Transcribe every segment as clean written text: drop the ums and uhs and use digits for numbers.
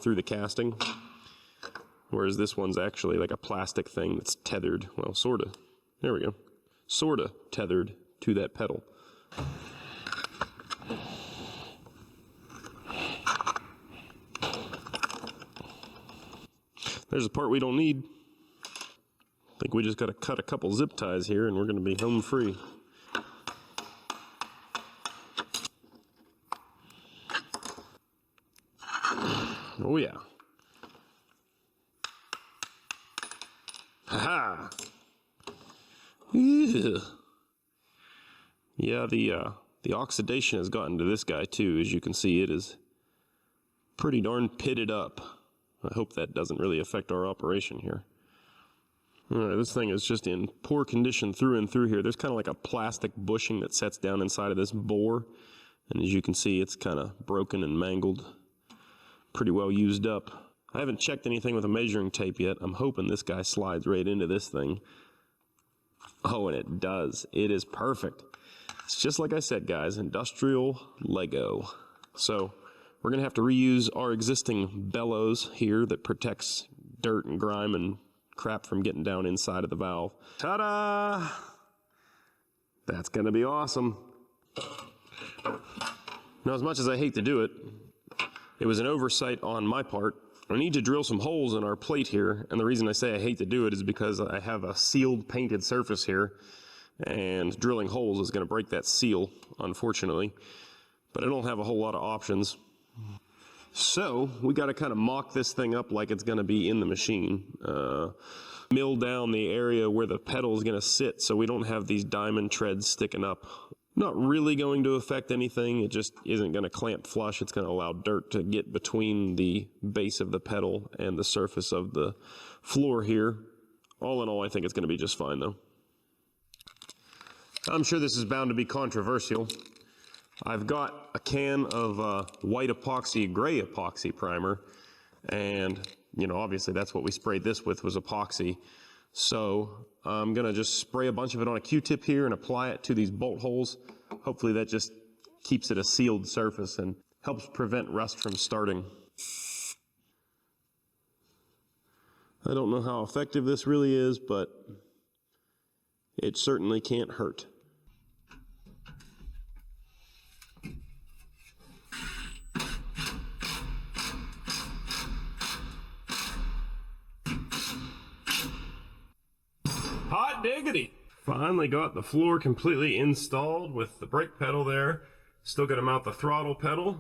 through the casting, whereas this one's actually like a plastic thing that's tethered, well, sorta, there we go, sorta tethered to that pedal. There's a part we don't need. I think we just got to cut a couple zip ties here and we're going to be home free. Oh yeah. Ha-ha! Yeah, the oxidation has gotten to this guy too. As you can see, it is pretty darn pitted up. I hope that doesn't really affect our operation here. Alright, this thing is just in poor condition through and through here. There's kind of like a plastic bushing that sets down inside of this bore. And as you can see, it's kind of broken and mangled. Pretty well used up. I haven't checked anything with a measuring tape yet. I'm hoping this guy slides right into this thing. Oh, and it does. It is perfect. It's just like I said, guys, industrial Lego. So we're going to have to reuse our existing bellows here that protects dirt and grime and crap from getting down inside of the valve. Ta-da! That's going to be awesome. Now, as much as I hate to do it, it was an oversight on my part. I need to drill some holes in our plate here, and the reason I say I hate to do it is because I have a sealed painted surface here, and drilling holes is going to break that seal, unfortunately. But I don't have a whole lot of options. So we got to kind of mock this thing up like it's going to be in the machine. Mill down the area where the pedal is going to sit so we don't have these diamond treads sticking up. Not really going to affect anything. It just isn't going to clamp flush. It's going to allow dirt to get between the base of the pedal and the surface of the floor here. All in all, I think it's going to be just fine though. I'm sure this is bound to be controversial. I've got a can of white epoxy, gray epoxy primer, and you know, obviously that's what we sprayed this with, was epoxy. So I'm gonna just spray a bunch of it on a Q-tip here and apply it to these bolt holes. Hopefully that just keeps it a sealed surface and helps prevent rust from starting. I don't know how effective this really is, but it certainly can't hurt. Hot diggity! Finally got the floor completely installed with the brake pedal there. Still got to mount the throttle pedal.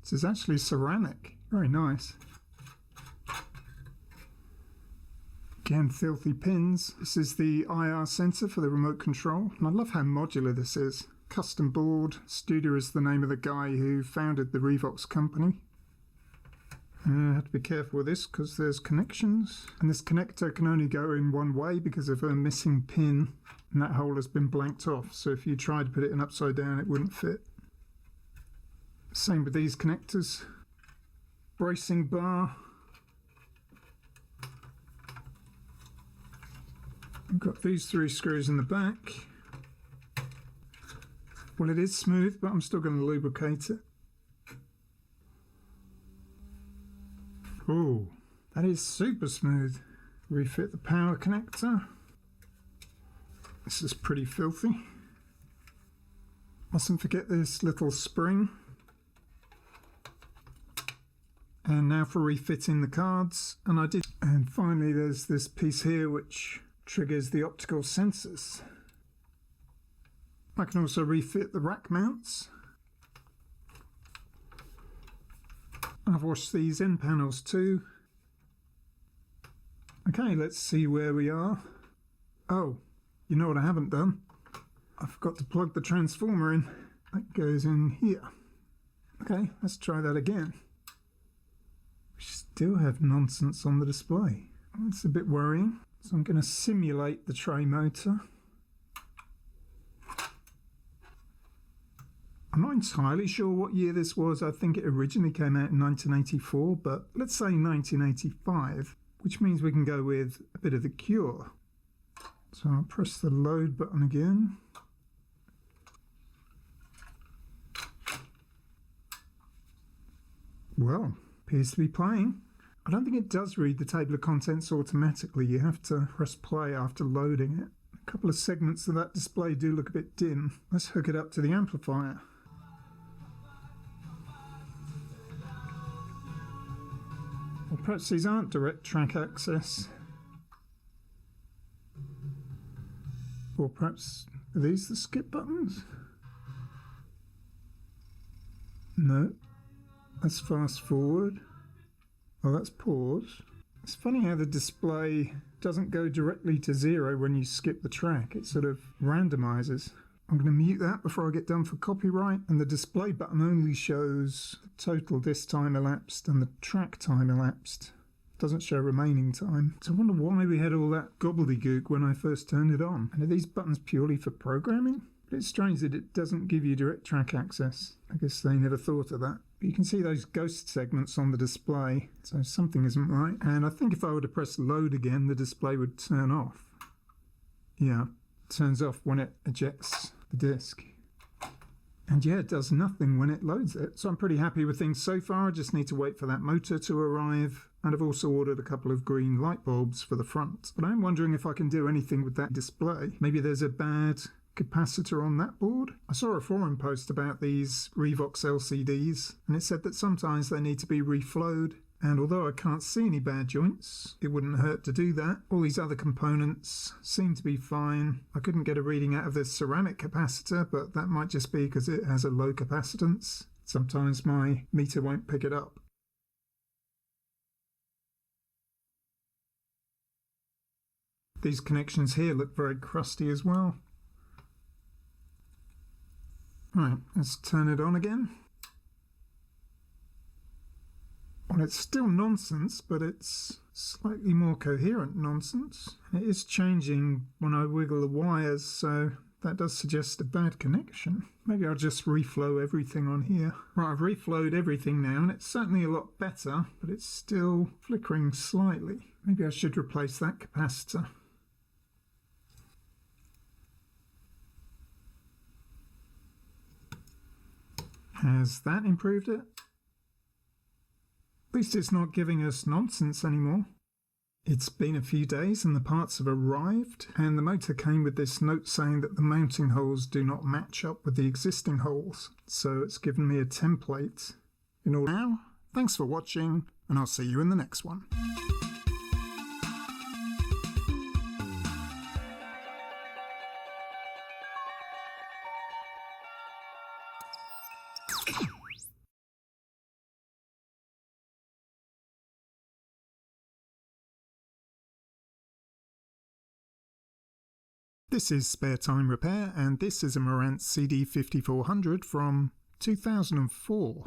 This is actually ceramic. Very nice. Again, filthy pins. This is the IR sensor for the remote control. And I love how modular this is. Custom board. Studio is the name of the guy who founded the Revox company. I have to be careful with this because there's connections, and this connector can only go in one way because of a missing pin, and that hole has been blanked off, so if you tried to put it in upside down it wouldn't fit. Same with these connectors. Bracing bar. I've got these 3 screws in the back. Well, it is smooth, but I'm still going to lubricate it. Oh, that is super smooth. Refit the power connector. This is pretty filthy. Mustn't forget this little spring. And now for refitting the cards, and I did. And finally there's this piece here which triggers the optical sensors. I can also refit the rack mounts. I've washed these end panels too. Okay, let's see where we are. Oh, you know what I haven't done? I forgot to plug the transformer in. That goes in here. Okay, let's try that again. We still have nonsense on the display. That's a bit worrying. So I'm going to simulate the tray motor. I'm not entirely sure what year this was. I think it originally came out in 1984, but let's say 1985, which means we can go with a bit of The Cure. So I'll press the load button again. Well, appears to be playing. I don't think it does read the table of contents automatically. You have to press play after loading it. A couple of segments of that display do look a bit dim. Let's hook it up to the amplifier. Or perhaps these aren't direct track access. Or perhaps, are these the skip buttons? No. That's fast forward. Oh, that's pause. It's funny how the display doesn't go directly to 0 when you skip the track. It sort of randomizes. I'm going to mute that before I get done for copyright, and the display button only shows the total disk time elapsed and the track time elapsed. It doesn't show remaining time. So I wonder why we had all that gobbledygook when I first turned it on. And are these buttons purely for programming? But it's strange that it doesn't give you direct track access. I guess they never thought of that. But you can see those ghost segments on the display, so something isn't right. And I think if I were to press load again, the display would turn off. Yeah, it turns off when it ejects the disk. And yeah, it does nothing when it loads it. So I'm pretty happy with things so far. I just need to wait for that motor to arrive. And I've also ordered a couple of green light bulbs for the front. But I'm wondering if I can do anything with that display. Maybe there's a bad capacitor on that board. I saw a forum post about these Revox LCDs, and it said that sometimes they need to be reflowed, and although I can't see any bad joints, it wouldn't hurt to do that. All these other components seem to be fine. I couldn't get a reading out of this ceramic capacitor, but that might just be because it has a low capacitance. Sometimes my meter won't pick it up. These connections here look very crusty as well. Right, let's turn it on again. Well, it's still nonsense, but it's slightly more coherent nonsense. It is changing when I wiggle the wires, so that does suggest a bad connection. Maybe I'll just reflow everything on here. Right, I've reflowed everything now, and it's certainly a lot better, but it's still flickering slightly. Maybe I should replace that capacitor. Has that improved it? At least it's not giving us nonsense anymore. It's been a few days and the parts have arrived, and the motor came with this note saying that the mounting holes do not match up with the existing holes, so it's given me a template. Now, thanks for watching, and I'll see you in the next one. This is Spare Time Repair, and this is a Marantz CD5400 from 2004.